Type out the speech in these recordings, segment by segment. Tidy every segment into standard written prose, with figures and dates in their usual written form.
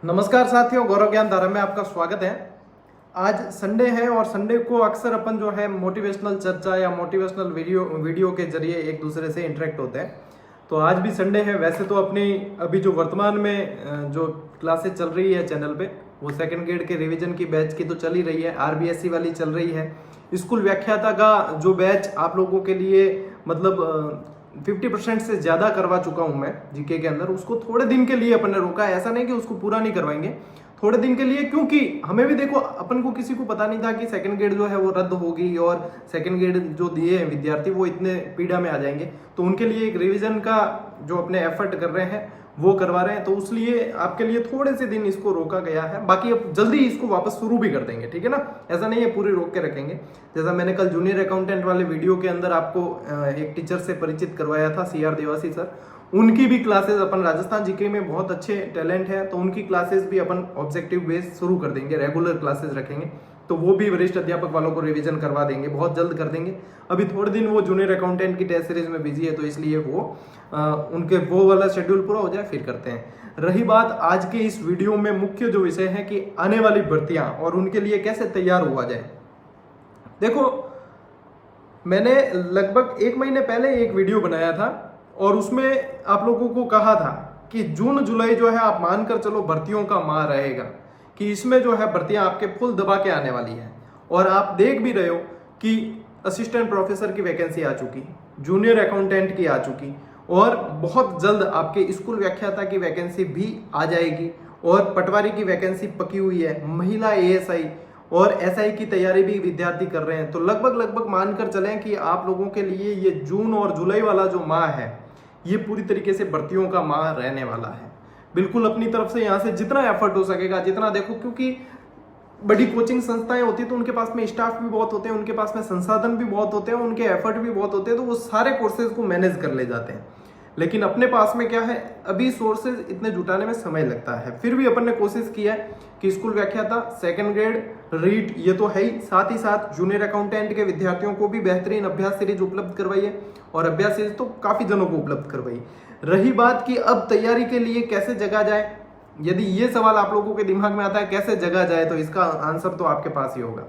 नमस्कार साथियों, गौरव ज्ञान धारा में आपका स्वागत है। आज संडे है और संडे को अक्सर अपन जो है मोटिवेशनल चर्चा या मोटिवेशनल वीडियो के जरिए एक दूसरे से इंटरेक्ट होते हैं। तो आज भी संडे है। वैसे तो अपनी अभी जो वर्तमान में जो क्लासेस चल रही है चैनल पे, वो सेकंड ग्रेड के रिवीजन की बैच की तो चल ही रही है, आरबीएससी वाली चल रही है। स्कूल व्याख्याता का जो बैच आप लोगों के लिए मतलब 50% से ज्यादा करवा चुका हूं मैं जीके के अंदर, उसको थोड़े दिन के लिए अपन ने रोका है। ऐसा नहीं कि उसको पूरा नहीं करवाएंगे, थोड़े दिन के लिए, क्योंकि हमें भी देखो, अपन को किसी को पता नहीं था कि सेकंड ग्रेड जो है वो रद्द होगी और सेकंड ग्रेड जो दिए हैं विद्यार्थी वो इतने पीड़ा में आ जाएंगे। तो उनके लिए एक रिवीजन का जो अपने एफर्ट कर रहे हैं वो करवा रहे हैं, तो उसलिए आपके लिए थोड़े से दिन इसको रोका गया है। बाकी अब जल्दी इसको वापस शुरू भी कर देंगे, ठीक है ना। ऐसा नहीं है पूरी रोक के रखेंगे। जैसा मैंने कल जूनियर अकाउंटेंट वाले वीडियो के अंदर आपको एक टीचर से परिचित करवाया था, CR देवासी सर, उनकी भी क्लासेस अपन राजस्थान जीके में बहुत अच्छे टैलेंट है, तो उनकी क्लासेस भी अपन ऑब्जेक्टिव बेस शुरू कर देंगे, रेगुलर क्लासेस रखेंगे। तो वो भी वरिष्ठ अध्यापक वालों को रिवीजन करवा देंगे, बहुत जल्द कर देंगे। अभी थोड़े दिन वो जूनियर अकाउंटेंट की टेस्ट सीरीज में बिजी है, तो इसलिए वो उनके वो वाला शेड्यूल पूरा हो जाए फिर करते हैं। रही बात आज के इस वीडियो में मुख्य जो विषय है कि आने वाली भर्तियां और उनके लिए कैसे तैयार हुआ जाए। देखो, मैंने लगभग 1 महीने पहले एक वीडियो बनाया था और उसमें आप लोगों को कहा था कि जून जुलाई जो है आप मानकर चलो भर्तियों का माह रहेगा, कि इसमें जो है भर्तियां आपके फुल दबा के आने वाली है। और आप देख भी रहे हो कि असिस्टेंट प्रोफेसर की वैकेंसी आ चुकी, जूनियर अकाउंटेंट की आ चुकी, और बहुत जल्द आपके स्कूल व्याख्याता की वैकेंसी भी आ जाएगी, और पटवारी की वैकेंसी पकी हुई है। महिला ASI और SI की तैयारी भी विद्यार्थी कर रहे हैं। तो लगभग मानकर चलें कि आप लोगों के लिए ये जून और जुलाई वाला जो माह है ये पूरी तरीके से भर्तियों का माह रहने वाला है। बिल्कुल अपनी तरफ से यहाँ से जितना एफर्ट हो सकेगा, जितना देखो, क्योंकि बड़ी कोचिंग संस्थाएं होती है तो उनके पास में स्टाफ भी बहुत होते हैं, उनके पास में संसाधन भी बहुत होते हैं, उनके एफर्ट भी बहुत होते हैं, तो वो सारे कोर्सेज को मैनेज कर ले जाते हैं। लेकिन अपने पास में क्या है, अभी सोर्सेज इतने जुटाने में समय लगता है। फिर भी अपन ने कोशिश किया है कि स्कूल व्याख्याता, सेकंड ग्रेड, रीट ये तो है ही, साथ ही साथ जूनियर अकाउंटेंट के विद्यार्थियों को भी बेहतरीन अभ्यास सीरीज उपलब्ध करवाई है, और अभ्यास सीरीज तो काफी जनों को उपलब्ध करवाई। रही बात कि अब तैयारी के लिए कैसे जगा जाए, यदि ये सवाल आप लोगों के दिमाग में आता है कैसे जगा जाए, तो इसका आंसर तो आपके पास ही होगा।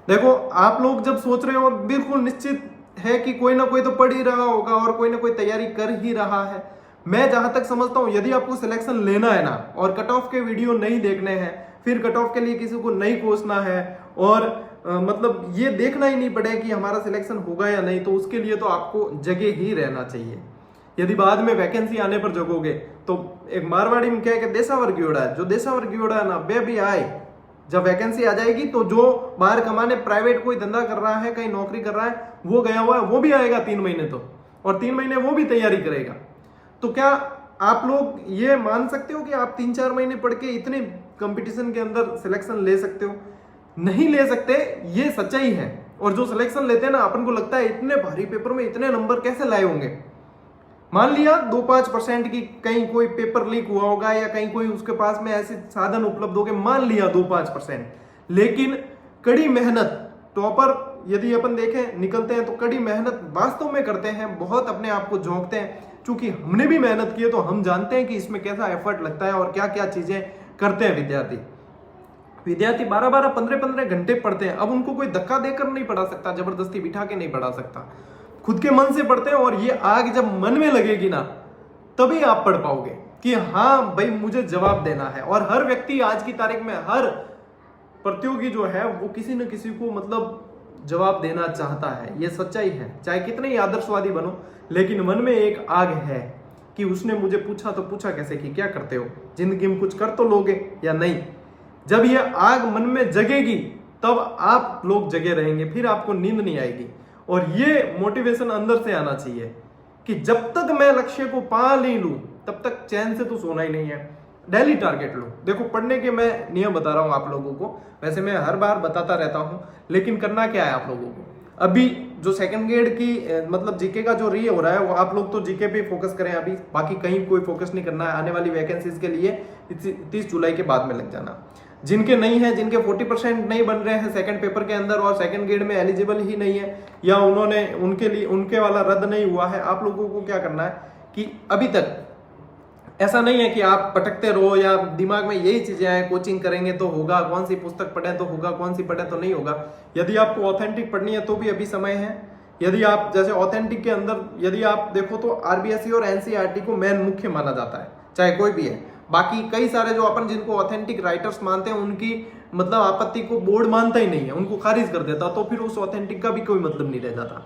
देखो, आप लोग जब सोच रहे हो, बिल्कुल निश्चित है कि कोई ना कोई तो पढ़ ही रहा होगा और कोई ना कोई तैयारी कर ही रहा है। मैं जहां तक समझता हूं, यदि आपको सिलेक्शन लेना है ना, और कट ऑफ के वीडियो नहीं देखने हैं, फिर कट ऑफ के लिए किसी को नहीं कोसना है, और मतलब ये देखना ही नहीं पड़े कि हमारा सिलेक्शन होगा या नहीं, तो उसके लिए तो आपको जगे ही रहना चाहिए। यदि बाद में वैकेंसी आने पर जगोगे, तो एक मारवाड़ी में क्या है कि देशावर गियोड़ा है, जो देशावर गियोड़ा है ना, बे भी आए, जब वैकेंसी आ जाएगी तो जो बाहर कमाने प्राइवेट कोई धंधा कर रहा है, कहीं नौकरी कर रहा है, वो गया हुआ है, वो भी आएगा 3 महीने तो, और 3 महीने वो भी तैयारी करेगा। तो क्या आप लोग ये मान सकते हो कि आप 3-4 महीने पढ़ के इतने कंपटीशन के अंदर सिलेक्शन ले सकते हो? नहीं ले सकते, ये सच्चाई है। और जो सिलेक्शन लेते हैं ना, अपन को लगता है इतने भारी पेपर में इतने नंबर कैसे लाए होंगे। मान लिया 2-5% की कहीं कोई पेपर लीक हुआ होगा, या कहीं कोई उसके पास में ऐसे साधन उपलब्ध हो गए, मान लिया 2-5%, लेकिन कड़ी मेहनत, टॉपर यदि अपन देखें निकलते हैं तो कड़ी मेहनत वास्तव में करते हैं, बहुत अपने आप को झोंकते हैं। चूंकि हमने भी मेहनत की है तो हम जानते हैं कि इसमें कैसा एफर्ट लगता है और क्या क्या चीजें करते हैं विद्यार्थी 12-12, 15-15 घंटे पढ़ते हैं। अब उनको कोई धक्का देकर नहीं पढ़ा सकता, जबरदस्ती बिठा के नहीं पढ़ा सकता, खुद के मन से पढ़ते हैं। और ये आग जब मन में लगेगी ना, तभी आप पढ़ पाओगे कि हाँ भाई, मुझे जवाब देना है। और हर व्यक्ति आज की तारीख में, हर प्रतियोगी जो है वो किसी न किसी को मतलब जवाब देना चाहता है, ये सच्चाई है। चाहे कितने ही आदर्शवादी बनो, लेकिन मन में एक आग है कि उसने मुझे पूछा तो पूछा कैसे, कि क्या करते हो जिंदगी में, कुछ कर तो लोगे या नहीं। जब ये आग मन में जगेगी तब आप लोग जगे रहेंगे, फिर आपको नींद नहीं आएगी। और ये मोटिवेशन अंदर से आना चाहिए कि जब तक मैं लक्ष्य को पा नहीं लूं तब तक चैन से तो सोना ही नहीं है। डेली टारगेट लो। देखो, पढ़ने के मैं नियम बता रहा हूं आप लोगों को, वैसे मैं हर बार बताता रहता हूं, लेकिन करना क्या है आप लोगों को। अभी जो सेकंड ग्रेड की मतलब जीके का जो री हो रहा है, वो आप लोग तो जीके पे फोकस करें अभी, बाकी कहीं कोई फोकस नहीं करना है। आने वाली वैकेंसीज के लिए 30 जुलाई के बाद में लग जाना। जिनके नहीं है, जिनके 40% नहीं बन रहे हैं सेकंड पेपर के अंदर और सेकंड ग्रेड में एलिजिबल ही नहीं है, या उन्होंने उनके लिए उनके वाला रद्द नहीं हुआ है, आप लोगों को क्या करना है कि अभी तक ऐसा नहीं है कि आप पटकते रहो या दिमाग में यही चीजें आए, कोचिंग करेंगे तो होगा, कौन सी पुस्तक पढ़े तो होगा, कौन सी पढ़े तो नहीं होगा। यदि आपको ऑथेंटिक पढ़नी है तो भी अभी समय है। यदि आप जैसे ऑथेंटिक के अंदर यदि आप देखो तो आरबीएसई और एनसीईआरटी को मेन मुख्य माना जाता है, चाहे कोई भी है। बाकी कई सारे जो अपन जिनको ऑथेंटिक राइटर्स मानते हैं उनकी मतलब आपत्ति को बोर्ड मानता ही नहीं है, उनको खारिज कर देता, तो फिर उस ऑथेंटिक का भी कोई मतलब नहीं रह जाता।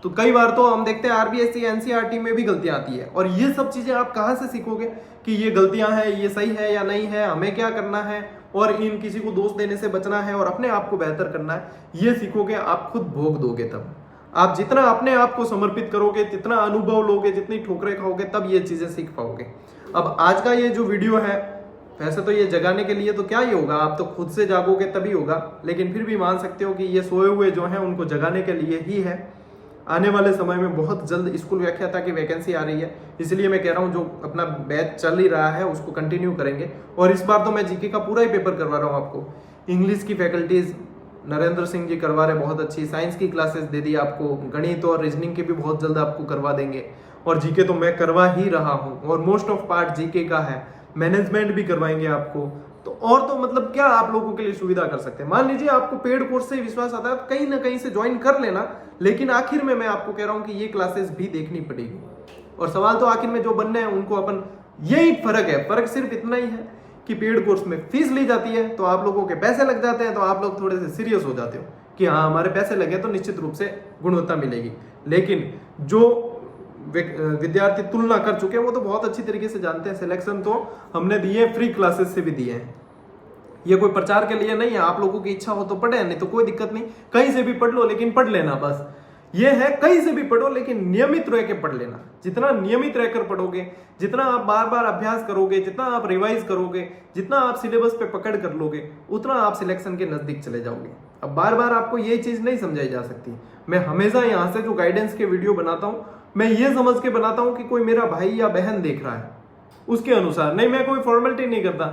तो कई बार तो हम देखते हैं आरबीएसई एनसीईआरटी में भी गलतियां आती है, और ये सब चीजें आप कहाँ से सीखोगे कि ये गलतियां हैं, ये सही है या नहीं है, हमें क्या करना है, और इन किसी को दोष देने से बचना है और अपने आप को बेहतर करना है, ये सीखोगे आप खुद भोग दोगे। तब आप जितना अपने आप को समर्पित करोगे, जितना अनुभव लोगे, जितनी ठोकरें खाओगे, तब ये चीजें सीख पाओगे। अब आज का ये जो वीडियो है, वैसे तो ये जगाने के लिए तो क्या ही होगा, आप तो खुद से जागोगे तभी होगा, लेकिन फिर भी मान सकते हो कि ये सोए हुए जो हैं उनको जगाने के लिए ही है। आने वाले समय में बहुत जल्द स्कूल व्याख्याता की वैकेंसी आ रही है, इसलिए मैं कह रहा हूँ जो अपना बैच चल ही रहा है उसको कंटिन्यू करेंगे। और इस बार तो मैं जीके का पूरा ही पेपर करवा रहा हूँ आपको। इंग्लिश की फैकल्टीज नरेंद्र सिंह जी करवा रहे बहुत अच्छी, साइंस की क्लासेस दे दी आपको, गणित और रीजनिंग की भी बहुत जल्द आपको करवा देंगे, और जीके तो मैं करवा ही रहा हूँ, और मोस्ट ऑफ पार्ट जीके का है। मैनेजमेंट भी करवाएंगे आपको, तो मतलब क्या आप लोगों के लिए सुविधा कर सकते हैं। मान लीजिए आपको पेड कोर्स से विश्वास आता है तो कहीं ना कहीं से ज्वाइन कर लेना, लेकिन आखिर में मैं आपको कह रहा हूं कि ये क्लासेस भी देखनी पड़ेगी। और सवाल तो आखिर में जो बनने हैं उनको अपन, यही फर्क है, फर्क सिर्फ इतना ही है कि पेड कोर्स में फीस ली जाती है तो आप लोगों के पैसे लग जाते हैं, तो आप लोग थोड़े से सीरियस हो जाते हो कि हाँ हमारे पैसे लगे तो निश्चित रूप से गुणवत्ता मिलेगी। लेकिन जो विद्यार्थी तुलना कर चुके हैं वो तो बहुत अच्छी तरीके से जानते हैं। सिलेक्शन तो हमने दिए, फ्री क्लासेस से भी दिए हैं, ये कोई प्रचार के लिए नहीं है। आप लोगों की इच्छा हो तो पढ़े, नहीं तो कोई दिक्कत नहीं, कहीं से भी पढ़ लो, लेकिन पढ़ लेना बस। ये है कहीं से भी पढ़ो लेकिन नियमित रह के पढ़ लेना। जितना नियमित रहकर पढ़ोगे, जितना आप बार बार अभ्यास करोगे, जितना आप रिवाइज करोगे, जितना आप सिलेबस पे पकड़ कर लोगे, उतना आप सिलेक्शन के नजदीक चले जाओगे। अब बार बार आपको ये चीज नहीं समझाई जा सकती। मैं हमेशा यहाँ से जो गाइडेंस के वीडियो बनाता हूँ, मैं ये समझ के बनाता हूँ कि कोई मेरा भाई या बहन देख रहा है, उसके अनुसार नहीं। मैं कोई फॉर्मेलिटी नहीं करता,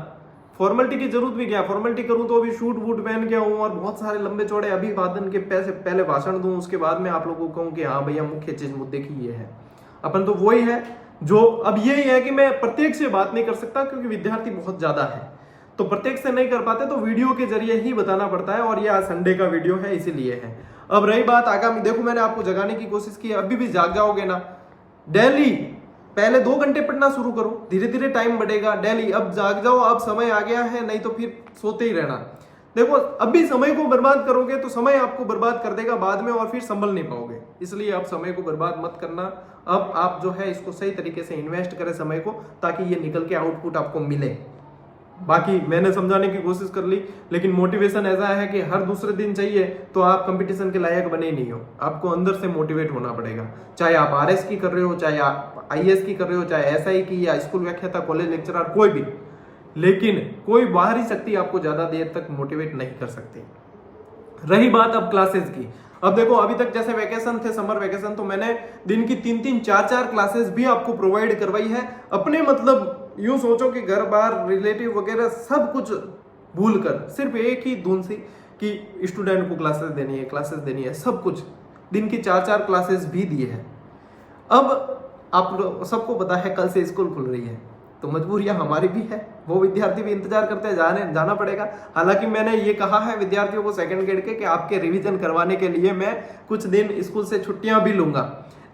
फॉर्मेलिटी की जरूरत भी क्या, फॉर्मेलिटी करूं तो अभी शूट वूट पहन के आऊं और बहुत सारे लंबे चौड़े अभिवादन के पैसे पहले भाषण दूं, उसके बाद में आप लोगों को कहूं कि हाँ भैया मुख्य चीज मुद्दे की ये है। अपन तो वही है जो, अब यही है कि मैं प्रत्येक से बात नहीं कर सकता क्योंकि विद्यार्थी बहुत ज्यादा है, तो प्रत्येक से नहीं कर पाते, तो वीडियो के जरिए ही बताना पड़ता है, और ये आज संडे का वीडियो है इसीलिए है। अब रही बात आगामी, देखो मैंने आपको जगाने की कोशिश की, अभी भी जाग जाओगे ना। डेली पहले 2 घंटे पढ़ना शुरू करो, धीरे धीरे टाइम बढ़ेगा। डेली अब जाग जाओ, अब समय आ गया है, नहीं तो फिर सोते ही रहना। देखो अभी समय को बर्बाद करोगे तो समय आपको बर्बाद कर देगा बाद में, और फिर संभल नहीं पाओगे। इसलिए अब समय को बर्बाद मत करना। अब आप जो है इसको सही तरीके से इन्वेस्ट करें समय को, ताकि ये निकल के आउटपुट आपको मिले। बाकी मैंने समझाने की कोशिश कर ली, लेकिन मोटिवेशन ऐसा है कि हर दूसरे दिन चाहिए तो आप कंपटीशन के लायक बने ही नहीं हो। आपको अंदर से मोटिवेट होना पड़ेगा, चाहे आप आरएस की कर रहे हो, चाहे आप आईएएस की कर रहे हो, चाहे एसआई की या स्कूल व्याख्याता, कॉलेज लेक्चरर, कोई भी। लेकिन कोई बाहरी शक्ति आपको ज्यादा देर तक मोटिवेट नहीं कर सकती। रही बात अब क्लासेस की, अब देखो अभी तक जैसे वैकेशन थे, समर वैकेशन, तो मैंने दिन की 3-3, 4-4 क्लासेस भी आपको प्रोवाइड करवाई है। अपने मतलब यूं सोचो कि घर बार रिलेटिव वगैरह सब कुछ भूल कर सिर्फ एक ही धुन सी कि स्टूडेंट को क्लासेस देनी है, सब कुछ दिन की 4-4 क्लासेस भी दिए हैं। अब आप सबको पता है कल से स्कूल खुल रही है, तो मजबूरियां हमारी भी है, वो विद्यार्थी भी इंतजार करते हैं, जाना पड़ेगा। हालांकि मैंने ये कहा है विद्यार्थियों को सेकंड ग्रेड के कि आपके रिवीजन करवाने के लिए मैं कुछ दिन स्कूल से छुट्टियां भी लूंगा,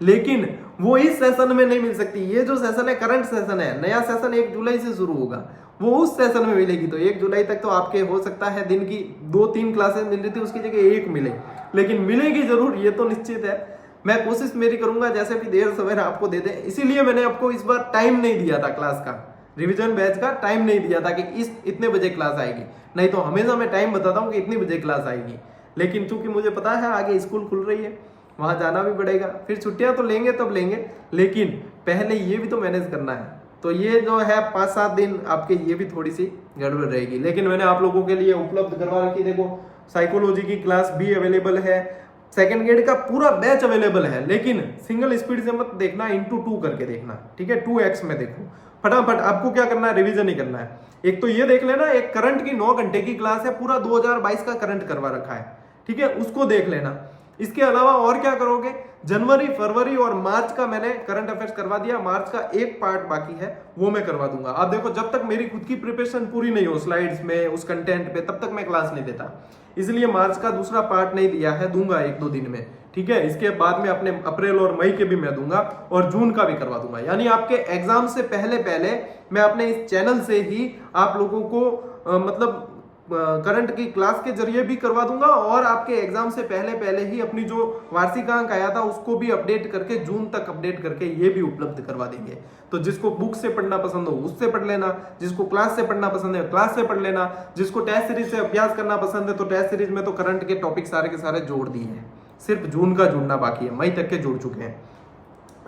लेकिन वो इस सेशन में नहीं मिल सकती। ये जो सेशन है करंट सेशन है, नया सेशन 1 जुलाई से शुरू होगा, वो उस सेशन में मिलेगी। तो 1 जुलाई तक तो आपके हो सकता है दिन की 2-3 क्लासेस मिल रही थी, उसकी जगह 1 मिले, लेकिन मिलेगी जरूर, ये तो निश्चित है। मैं कोशिश मेरी करूंगा जैसे भी देर सवेर आपको दे दे। इसीलिए मैंने आपको इस बार टाइम नहीं दिया था, क्लास का, रिवीजन बैच का टाइम नहीं दिया था कि इतने बजे क्लास आएगी। नहीं तो हमेशा मैं टाइम बताता हूँ कि इतनी बजे क्लास आएगी, लेकिन चूंकि मुझे पता है आगे स्कूल खुल रही है, वहां जाना भी पड़ेगा, फिर छुट्टियां तो लेंगे तब लेंगे, लेकिन पहले ये भी तो मैनेज करना है। तो ये जो है 5-7 दिन आपके ये भी थोड़ी सी गड़बड़ रहेगी, लेकिन मैंने आप लोगों के लिए उपलब्ध करवा रखी। देखो साइकोलॉजी की क्लास भी अवेलेबल है, सेकंड ग्रेड का पूरा बैच अवेलेबल है, लेकिन सिंगल स्पीड से मत देखना, इंटू 2 करके देखना, ठीक है, 2x में देखो। फटाफट आपको क्या करना है, रिवीजन ही करना है। एक तो ये देख लेना, एक करंट की 9 घंटे की क्लास है, पूरा 2022 का करंट करवा रखा है, ठीक है, उसको देख लेना। इसके अलावा और क्या करोगे, जनवरी, फरवरी और मार्च का मैंने करंट अफेयर्स करवा दिया, मार्च का एक पार्ट बाकी है वो मैं करवा दूंगा। आप देखो जब तक मेरी खुद की प्रिपरेशन पूरी नहीं हो स्लाइड्स में, उस कंटेंट पे, तब तक मैं क्लास नहीं देता। इसलिए मार्च का दूसरा पार्ट नहीं दिया है, दूंगा 1-2 दिन में, ठीक है। इसके बाद में अपने अप्रैल और मई के भी मैं दूंगा और जून का भी करवा दूंगा। यानी आपके एग्जाम से पहले पहले मैं अपने इस चैनल से ही आप लोगों को मतलब करंट की क्लास के जरिए भी करवा दूंगा और आपके एग्जाम से पहले पहले ही अपनी जो वार्षिकांक आया था उसको भी अपडेट करके, जून तक अपडेट करके ये भी उपलब्ध करवा देंगे। तो जिसको बुक से पढ़ना पसंद हो उससे पढ़ लेना, जिसको क्लास से पढ़ना पसंद है क्लास से पढ़ लेना, जिसको टेस्ट सीरीज से अभ्यास करना पसंद है तो टेस्ट सीरीज में तो करंट के टॉपिक सारे के सारे जोड़ दिए हैं, सिर्फ जून का जुड़ना बाकी है, मई तक के जुड़ चुके हैं।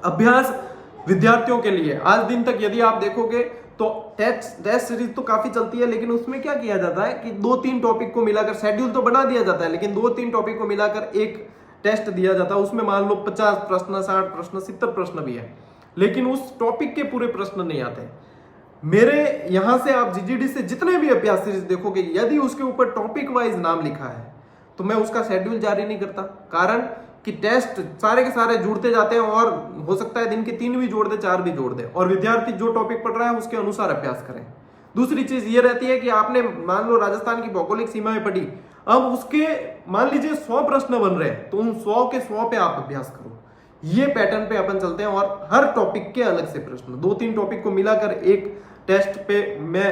अभ्यास विद्यार्थियों के लिए आज दिन तक यदि आप देखोगे तो टेस्ट सीरीज तो काफी चलती है, लेकिन उसमें क्या किया जाता है कि 2-3 टॉपिक को मिलाकर शेड्यूल तो बना दिया जाता है, लेकिन 2-3 टॉपिक को मिलाकर एक टेस्ट दिया जाता है। उसमें मान लो 50 प्रश्न, 60 प्रश्न, 70 प्रश्न भी है, लेकिन उस टॉपिक के पूरे प्रश्न नहीं आते। मेरे यहां से आप जीजीडी से जितने भी अभ्यास सीरीज देखोगे, यदि उसके ऊपर टॉपिक वाइज नाम लिखा है तो मैं उसका शेड्यूल जारी नहीं करता, कारण कि टेस्ट सारे के सारे जुड़ते जाते हैं और हो सकता है दिन के 3 भी जोड़ दे, 4 भी जोड़ दे, और विद्यार्थी जो टॉपिक पढ़ रहा है उसके अनुसार अभ्यास करें। दूसरी चीज ये रहती है कि आपने मान लो राजस्थान की भौगोलिक सीमाएं पढ़ी, अब उसके मान लीजिए 100 प्रश्न बन रहे हैं तो उन 100 के 100 पे आप अभ्यास करो। ये पैटर्न पे अपन चलते हैं और हर टॉपिक के अलग से प्रश्न, 2-3 टॉपिक को मिलाकर एक टेस्ट पे मैं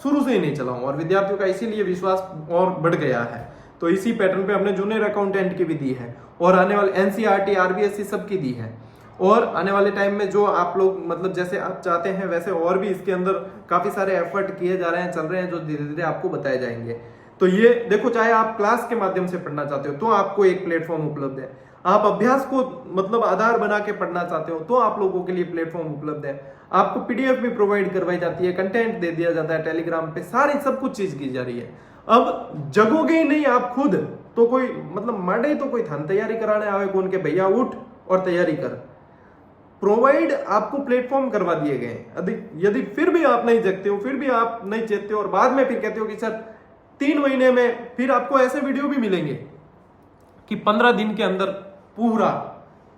शुरू से ही नहीं चलाऊं, और विद्यार्थियों का इसीलिए विश्वास और बढ़ गया है। तो इसी पैटर्न पे हमने जूनियर अकाउंटेंट की भी दी है और आने वाले एनसीईआरटी, आरबीएससी सब की दी है, और आने वाले टाइम में जो आप लोग मतलब जैसे आप चाहते हैं वैसे और भी इसके अंदर काफी सारे एफर्ट किए जा रहे हैं, चल रहे हैं, जो धीरे धीरे आपको बताए जाएंगे। तो ये देखो, चाहे आप क्लास के माध्यम से पढ़ना चाहते हो तो आपको एक प्लेटफॉर्म उपलब्ध है, आप अभ्यास को मतलब आधार बना के पढ़ना चाहते हो तो आप लोगों के लिए प्लेटफॉर्म उपलब्ध है, आपको पीडीएफ भी प्रोवाइड करवाई जाती है, कंटेंट दे दिया जाता है टेलीग्राम पे, सारी सब कुछ चीज की जा रही है। अब जगोगे ही नहीं आप खुद तो कोई मतलब माडे तो कोई थान तैयारी कराने आवे कौन के भैया उठ और तैयारी कर। प्रोवाइड आपको प्लेटफॉर्म करवा दिए गए, यदि फिर भी आप नहीं जगते हो, फिर भी आप नहीं चेतते हो और बाद में फिर कहते हो कि सर 3 महीने में, फिर आपको ऐसे वीडियो भी मिलेंगे कि 15 दिन के अंदर पूरा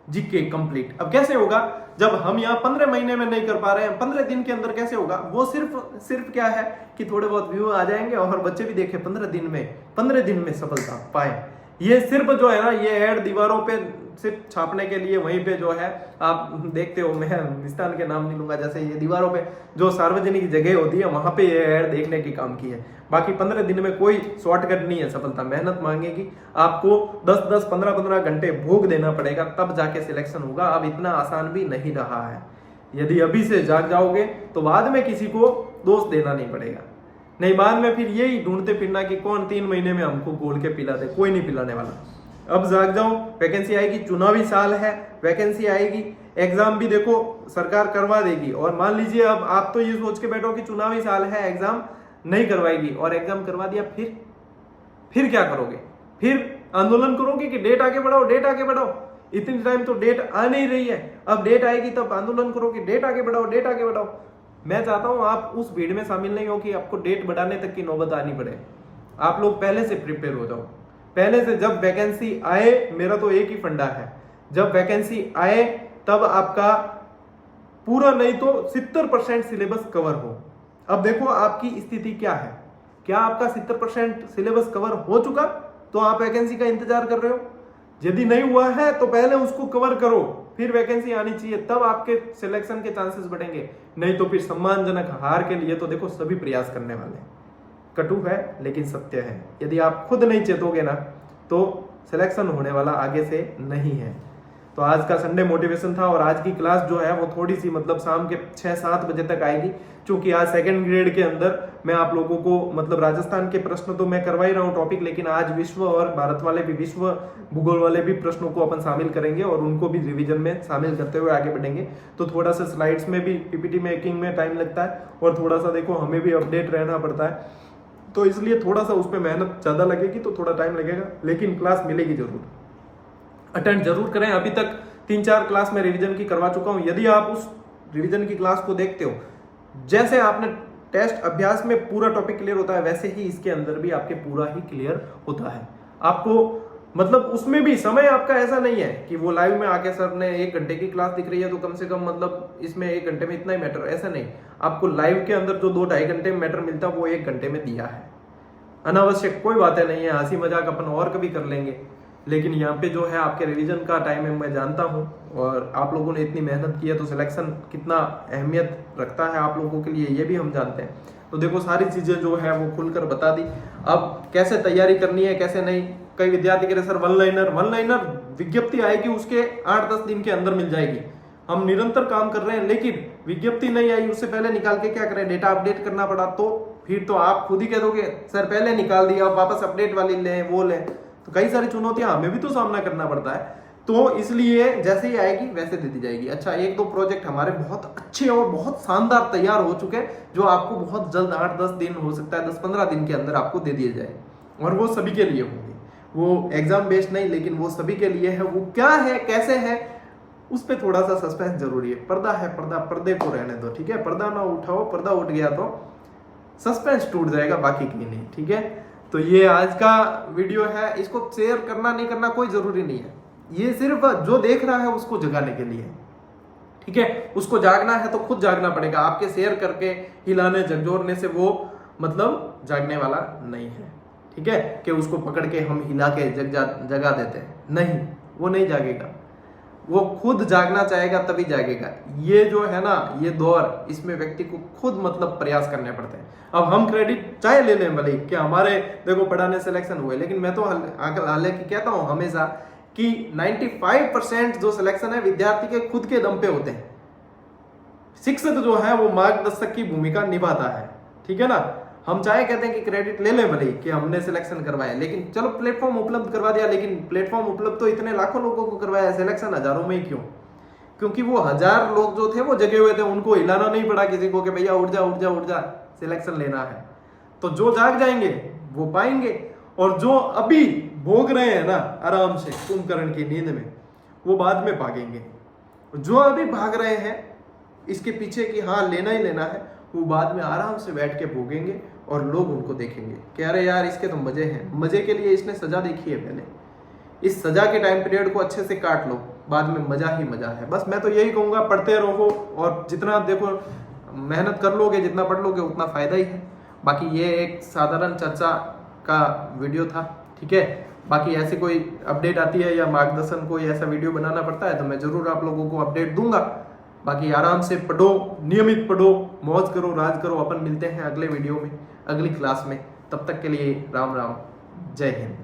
जीके कंप्लीट। अब कैसे होगा जब हम यहाँ 15 महीने में नहीं कर पा रहे हैं, 15 दिन के अंदर कैसे होगा? वो सिर्फ क्या है कि थोड़े बहुत व्यू आ जाएंगे और बच्चे भी देखें 15 दिन में सफलता पाए। ये सिर्फ जो है ना, ये ऐड दीवारों पे सिर्फ छापने के लिए, वहीं पे जो है आप देखते हो, मैं मिस्तान के नाम नहीं लूंगा, जैसे ये दीवारों पे जो सार्वजनिक जगह होती है वहां पे ये ऐड देखने की काम की है। बाकी 15 दिन में कोई शॉर्टकट नहीं है सफलता, मेहनत मांगेगी, आपको 10-10, 15-15 घंटे भोग देना पड़ेगा, तब जाके सिलेक्शन होगा। अब इतना आसान भी नहीं रहा है, यदि अभी से जाग जाओगे तो बाद में किसी को दोष देना नहीं पड़ेगा, नहीं बाद में फिर यही ढूंढते फिरना कि कौन 3 महीने में हमको घोल के पिला दे, कोई नहीं पिलाने वाला। अब जाग जाओ, वैकेंसी आएगी, चुनावी साल है, वैकेंसी आएगी, एग्जाम भी देखो सरकार करवा देगी। और मान लीजिए अब आप तो ये सोच के बैठो कि चुनावी साल है, एग्जाम नहीं करवाएगी, और एग्जाम करवा दिया, फिर क्या करोगे? फिर आंदोलन करोगे कि डेट आगे बढ़ाओ, डेट आगे बढ़ाओ। इतनी टाइम तो डेट आ नहीं रही है, अब डेट आएगी तब आंदोलन करोगे, डेट आगे बढ़ाओ, डेट आगे बढ़ाओ। मैं चाहता हूं आप उस भीड़ में शामिल नहीं हो कि आपको डेट बढ़ाने तक की नौबत आनी पड़े। आप लोग पहले से प्रिपेयर हो जाओ, पहले से। जब वैकेंसी आए, मेरा तो एक ही फंडा है, जब वैकेंसी आए तब आपका पूरा नहीं तो 70% सिलेबस कवर हो। अब देखो आपकी स्थिति क्या है, क्या आपका 70% सिलेबस कवर हो चुका तो आप वैकेंसी का इंतजार कर रहे हो? यदि नहीं हुआ है तो पहले उसको कवर करो, फिर वैकेंसी आनी चाहिए, तब आपके सिलेक्शन के चांसेस बढ़ेंगे। नहीं तो फिर सम्मानजनक हार के लिए तो देखो सभी प्रयास करने वाले हैं। कटु है लेकिन सत्य है, यदि आप खुद नहीं चेतोगे ना तो सिलेक्शन होने वाला आगे से नहीं है। तो आज का संडे मोटिवेशन था, और आज की क्लास जो है वो थोड़ी सी मतलब शाम के 6-7 बजे तक आएगी, क्योंकि आज सेकंड ग्रेड के अंदर मैं आप लोगों को मतलब राजस्थान के प्रश्न तो मैं करवा ही रहा हूँ टॉपिक, लेकिन आज विश्व और भारत वाले भी, विश्व भूगोल वाले भी प्रश्नों को अपन शामिल करेंगे और उनको भी रिवीजन में शामिल करते हुए आगे बढ़ेंगे। तो थोड़ा सा स्लाइड्स में भी, पीपीटी मेकिंग में टाइम लगता है, और थोड़ा सा देखो हमें भी अपडेट रहना पड़ता है, तो इसलिए थोड़ा सा उस पर मेहनत ज्यादा लगेगी, तो थोड़ा टाइम लगेगा, लेकिन क्लास मिलेगी जरूर, अटेंड जरूर करें। अभी तक 3-4 क्लास में रिवीजन की करवा चुका हूं, यदि आप उस रिवीजन की क्लास को देखते हो, जैसे आपने टेस्ट अभ्यास में पूरा टॉपिक क्लियर होता है, वैसे ही इसके अंदर भी आपके पूरा ही क्लियर होता है। आपको मतलब उसमें भी समय आपका ऐसा नहीं है कि वो लाइव में आके सर ने 1 घंटे की क्लास दिख रही है तो कम से कम मतलब इसमें 1 घंटे में इतना ही मैटर, ऐसा नहीं। आपको लाइव के अंदर जो 2-2.5 घंटे में मैटर मिलता है वो 1 घंटे में दिया है। अनावश्यक कोई बातें नहीं है, हंसी मजाक अपन और कभी कर लेंगे, लेकिन यहाँ पे जो है आपके रिवीजन का टाइम है, मैं जानता हूँ। और आप लोगों ने इतनी मेहनत की है तो सिलेक्शन कितना अहमियत रखता है आप लोगों के लिए ये भी हम जानते हैं। तो देखो सारी चीजें जो है वो खुलकर बता दी। अब कैसे तैयारी करनी है कैसे नहीं, कई विद्यार्थी कह रहे सर वन लाइनर विज्ञप्ति आएगी उसके 8-10 दिन के अंदर मिल जाएगी। हम निरंतर काम कर रहे हैं लेकिन विज्ञप्ति नहीं आई, उससे पहले निकाल के क्या करें, डेटा अपडेट करना पड़ा, तो फिर तो आप खुद ही कह दोगे सर पहले निकाल दिया, आप वापस अपडेट वाली लें वो लें। तो कई सारी चुनौतियां हमें भी तो सामना करना पड़ता है। तो इसलिए जैसे ही आएगी वैसे दे दी जाएगी। अच्छा, 1-2 प्रोजेक्ट हमारे बहुत अच्छे और बहुत शानदार तैयार हो चुके हैं जो आपको बहुत जल्द 8-10 दिन, हो सकता है 10-15 दिन के अंदर आपको दे दिए जाए, और वो सभी के लिए होंगे। वो एग्जाम बेस्ड नहीं, लेकिन वो सभी के लिए है। वो क्या है कैसे है उस पर थोड़ा सा सस्पेंस जरूरी है। पर्दा है पर्दा, पर्दे को रहने दो, ठीक है। पर्दा ना उठाओ, पर्दा उठ गया तो सस्पेंस टूट जाएगा, बाकी की नहीं, ठीक है। तो ये आज का वीडियो है, इसको शेयर करना नहीं करना कोई जरूरी नहीं है, ये सिर्फ जो देख रहा है उसको जगाने के लिए, ठीक है। उसको जागना है तो खुद जागना पड़ेगा, आपके शेयर करके हिलाने झकझोरने से वो मतलब जागने वाला नहीं है, ठीक है। कि उसको पकड़ के हम हिला के जगा देते हैं, नहीं, वो नहीं जागेगा, वो खुद जागना चाहेगा तभी जागेगा। ये जो है ना ये दौर, इसमें व्यक्ति को खुद मतलब प्रयास करने पड़ते हैं। अब हम क्रेडिट चाहे ले लें भले कि हमारे देखो पढ़ाने सिलेक्शन हुए, लेकिन मैं तो हालांकि कहता हूं हमेशा कि 95% जो सिलेक्शन है विद्यार्थी के खुद के दम पे होते हैं। शिक्षक जो है वो मार्गदर्शक की भूमिका निभाता है, ठीक है ना। हम चाहे कहते हैं कि क्रेडिट ले लें भले कि हमने सिलेक्शन करवाया, लेकिन चलो प्लेटफॉर्म उपलब्ध करवा दिया, लेकिन प्लेटफॉर्म उपलब्ध तो इतने लाखों लोगों को करवाया, सिलेक्शन हजारों में ही क्यों? क्योंकि वो 1000 लोग जो थे वो जगे हुए थे, उनको हिलाना नहीं पड़ा किसी को कि भैया उठ जा उठ जा उठ जा, सिलेक्शन लेना है। तो जो जाग जाएंगे वो पाएंगे, और जो अभी भोग रहे हैं ना आराम से कुंभकर्ण की नींद में, वो बाद में भागेंगे। जो अभी भाग रहे हैं इसके पीछे कि हाँ लेना ही लेना है, वो बाद में आराम से बैठ के भोगेंगे और लोग उनको देखेंगे कि अरे यार इसके तो मजे हैं। मजे के लिए इसने सजा देखी है पहले, इस सजा के टाइम पीरियड को अच्छे से काट लो, बाद में मजा ही मजा है। बस मैं तो यही कहूंगा, पढ़ते रहो, और जितना देखो मेहनत कर लोगे, जितना पढ़ लोगे उतना फायदा ही है। बाकी ये एक साधारण चर्चा का वीडियो था, ठीक है। बाकी ऐसे कोई अपडेट आती है या मार्गदर्शन कोई ऐसा वीडियो बनाना पड़ता है तो मैं जरूर आप लोगों को अपडेट दूंगा। बाकी आराम से पढ़ो, नियमित पढ़ो, मौज करो, राज करो। अपन मिलते हैं अगले वीडियो में, अगली क्लास में। तब तक के लिए राम राम, जय हिंद।